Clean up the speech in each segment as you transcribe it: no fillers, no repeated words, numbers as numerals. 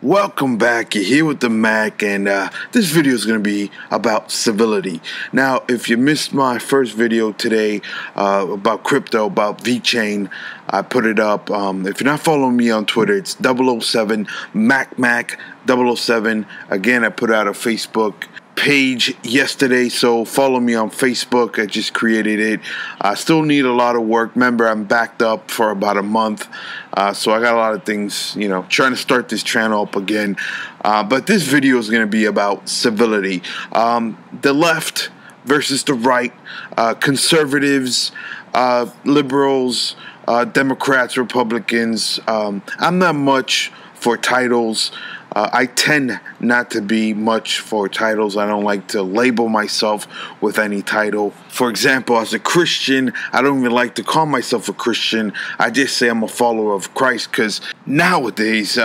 Welcome back. You're here with the Mac, and this video is going to be about civility. Now, if you missed my first video today about crypto, about VeChain, I put it up. If you're not following me on Twitter, it's 007 Mac 007. Again, I put out a Facebook page yesterday, so follow me on Facebook. I just created it. I still need a lot of work. Remember, I'm backed up for about a month, so I got a lot of things, trying to start this channel up again. But this video is going to be about civility. The left versus the right, conservatives, liberals, Democrats, Republicans. I'm not much for titles. I tend not to be much for titles. I don't like to label myself with any title. For example, as a Christian, I don't even like to call myself a Christian. I just say I'm a follower of Christ, because nowadays,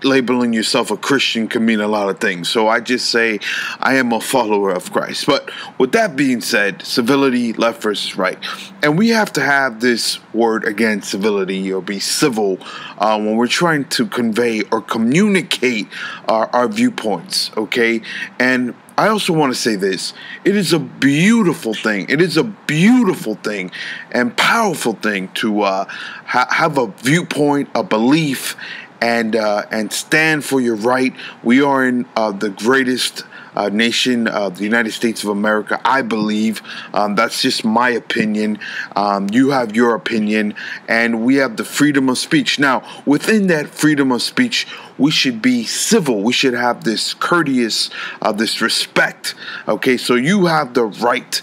labeling yourself a Christian can mean a lot of things. So I just say I am a follower of Christ. But with that being said, civility, left versus right. And we have to have this word again, civility, or be civil, when we're trying to convey or communicate our viewpoints, okay? And I also want to say this. It is a beautiful thing. It is a beautiful thing and powerful thing to have a viewpoint, a belief, and stand for your right. We are in the greatest nation, the United States of America, I believe. That's just my opinion. You have your opinion, and we have the freedom of speech. Now, within that freedom of speech, we should be civil. We should have this courteous, this respect. Okay, so you have the right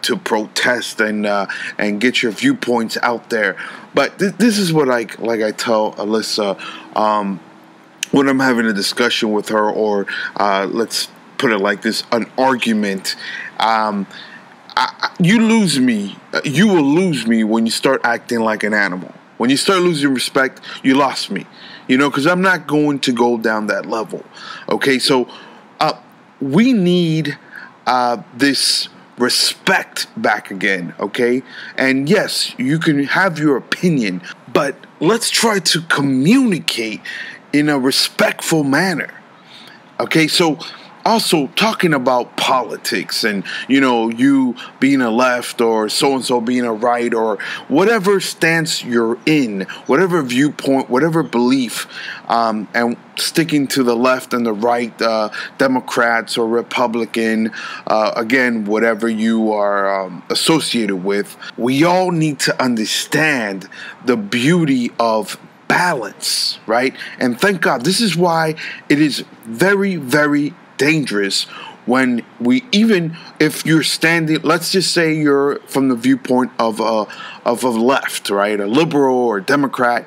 to protest and get your viewpoints out there. But this is what I tell Alyssa when I'm having a discussion with her, or let's put it like this, an argument. You lose me. You will lose me when you start acting like an animal. When you start losing respect, you lost me. Because I'm not going to go down that level. Okay, so we need this respect back again, okay? And yes, you can have your opinion, but let's try to communicate in a respectful manner. Okay, so also talking about politics and, you being a left or so-and-so being a right, or whatever stance you're in, whatever viewpoint, whatever belief, and sticking to the left and the right, Democrats or Republican, again, whatever you are associated with, we all need to understand the beauty of balance, right? And thank God, this is why it is very, very dangerous when even if you're standing, let's just say you're from the viewpoint of a left, right, a liberal or a Democrat.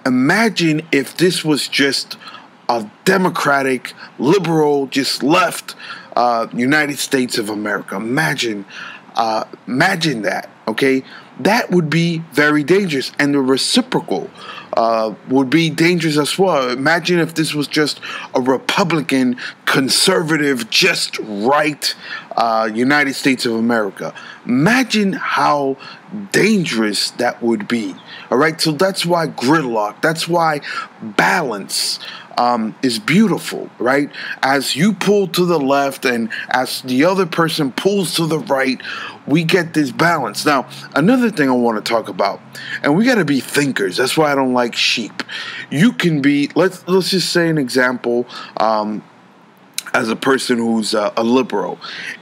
Imagine if this was just a democratic, liberal, just left United States of America. Imagine that, okay? That would be very dangerous, and the reciprocal would be dangerous as well. Imagine if this was just a Republican, conservative, just right United States of America. Imagine how dangerous that would be. All right, so that's why gridlock, that's why balance is beautiful, right? As you pull to the left and as the other person pulls to the right, we get this balance. Now, another thing I want to talk about, and we got to be thinkers. That's why I don't like sheep. You can be, let's just say an example, as a person who's a liberal,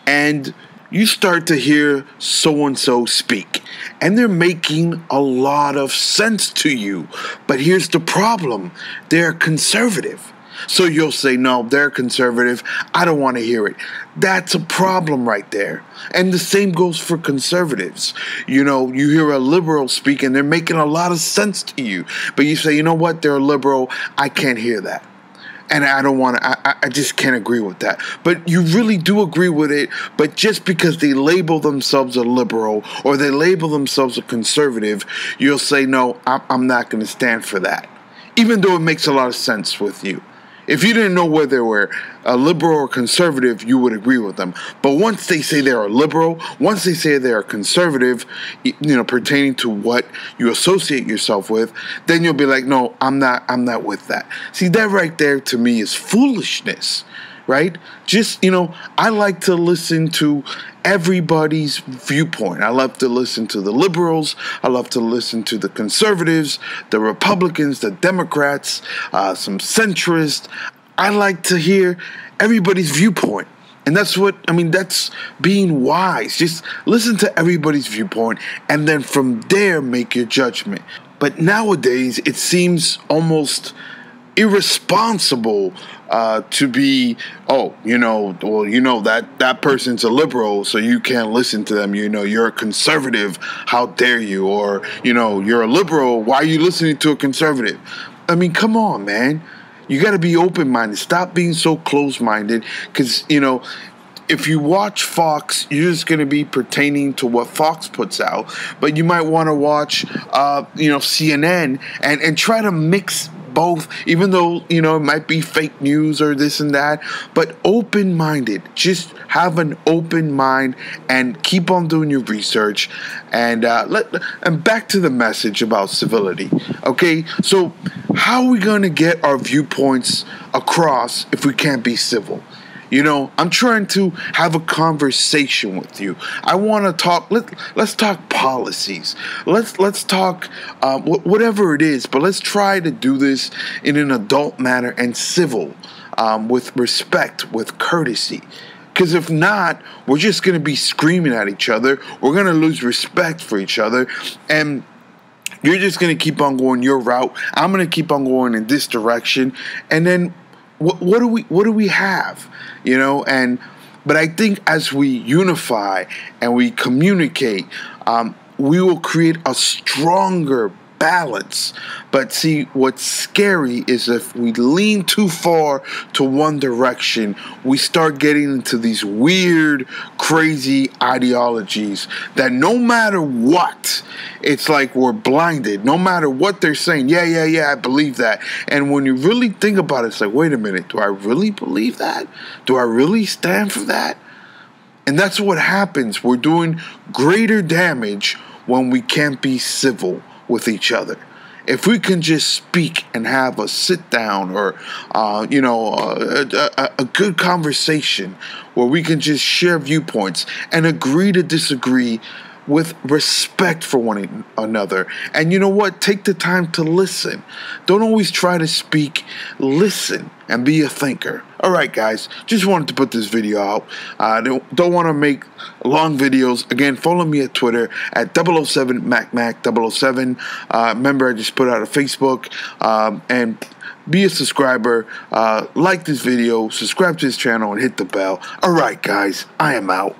and you start to hear so-and-so speak, and they're making a lot of sense to you. But here's the problem. They're conservative. So you'll say, no, they're conservative. I don't want to hear it. That's a problem right there. And the same goes for conservatives. You hear a liberal speak, and they're making a lot of sense to you. But you say, you know what? They're a liberal. I can't hear that. And I don't want to, I just can't agree with that. But you really do agree with it, but just because they label themselves a liberal or they label themselves a conservative, you'll say, no, I'm not going to stand for that. Even though it makes a lot of sense with you. If you didn't know whether they were a liberal or conservative, you would agree with them. But once they say they're a liberal, once they say they're a conservative, pertaining to what you associate yourself with, then you'll be like, no, I'm not with that. See, that right there to me is foolishness, right? Just, I like to listen to everybody's viewpoint. I love to listen to the liberals. I love to listen to the conservatives, the Republicans, the Democrats, some centrists. I like to hear everybody's viewpoint. And that's that's being wise. Just listen to everybody's viewpoint and then from there make your judgment. But nowadays it seems almost irresponsible to be, that person's a liberal, so you can't listen to them. You're a conservative. How dare you? Or, you're a liberal. Why are you listening to a conservative? Come on, man. You got to be open-minded. Stop being so close-minded because, if you watch Fox, you're just going to be pertaining to what Fox puts out. But you might want to watch, CNN and try to mix both, even though, it might be fake news or this and that, but open-minded. Just have an open mind and keep on doing your research. And back to the message about civility. Okay, so how are we going to get our viewpoints across if we can't be civil? I'm trying to have a conversation with you. I want to talk. Let's talk policies. Let's talk whatever it is. But let's try to do this in an adult manner and civil, with respect, with courtesy. Because if not, we're just going to be screaming at each other. We're going to lose respect for each other, and you're just going to keep on going your route. I'm going to keep on going in this direction, and then. What do we have, but I think as we unify and we communicate, we will create a stronger balance. But see, what's scary is if we lean too far to one direction, we start getting into these weird, crazy ideologies that no matter what, it's like we're blinded. No matter what they're saying, yeah, I believe that. And when you really think about it, it's like, wait a minute, do I really believe that? Do I really stand for that? And that's what happens. We're doing greater damage when we can't be civil with each other. If we can just speak and have a sit down or, a good conversation where we can just share viewpoints and agree to disagree with respect for one another. And you know what? Take the time to listen. Don't always try to speak. Listen and be a thinker. All right, guys. Just wanted to put this video out. Don't want to make long videos. Again, follow me at Twitter at 007MacMac007. Remember, I just put out a Facebook. And be a subscriber. Like this video. Subscribe to this channel and hit the bell. All right, guys. I am out.